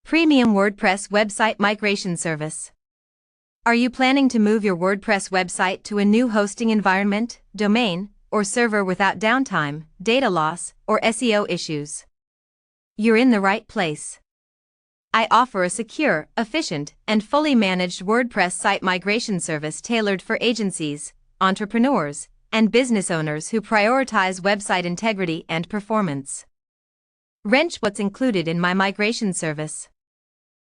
Premium WordPress Website Migration Service. Are you planning to move your WordPress website to a new hosting environment, domain, or server without downtime, data loss, or SEO issues? You're in the right place. I offer a secure, efficient, and fully managed WordPress site migration service tailored for agencies, entrepreneurs, and business owners who prioritize website integrity and performance. Wrench what's included in my migration service.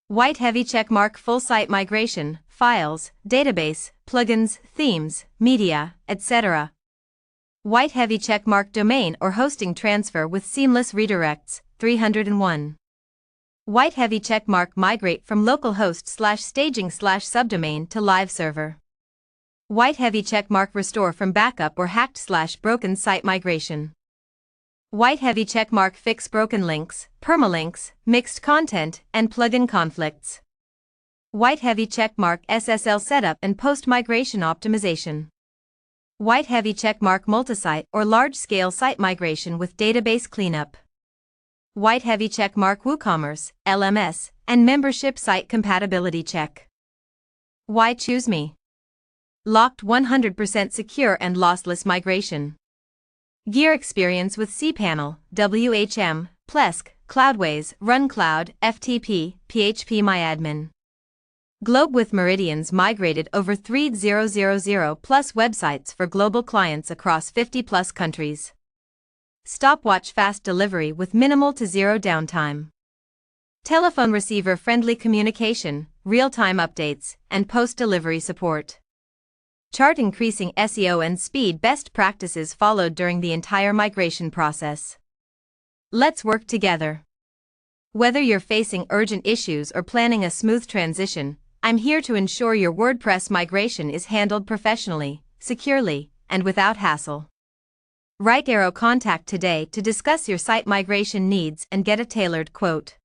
White heavy checkmark full site migration, files, database, plugins, themes, media, etc. White heavy checkmark domain or hosting transfer with seamless redirects, 301. White heavy checkmark migrate from localhost/staging/subdomain to live server. White heavy checkmark restore from backup or hacked/broken site migration. White heavy checkmark fix broken links, permalinks, mixed content, and plugin conflicts. White heavy checkmark SSL setup and post-migration optimization. White heavy checkmark multisite or large-scale site migration with database cleanup. White heavy checkmark WooCommerce, LMS, and membership site compatibility check. Why choose me? Locked 100% secure and lossless migration. Gear experience with cPanel, WHM, Plesk, Cloudways, RunCloud, FTP, PHP-MyAdmin. Globe with Meridians migrated over 3,000 plus websites for global clients across 50 plus countries. Stopwatch fast delivery with minimal to zero downtime. Telephone receiver friendly communication, real-time updates, and post-delivery support. Chart increasing SEO and speed best practices followed during the entire migration process. Let's work together. Whether you're facing urgent issues or planning a smooth transition, I'm here to ensure your WordPress migration is handled professionally, securely, and without hassle. Contact today to discuss your site migration needs and get a tailored quote.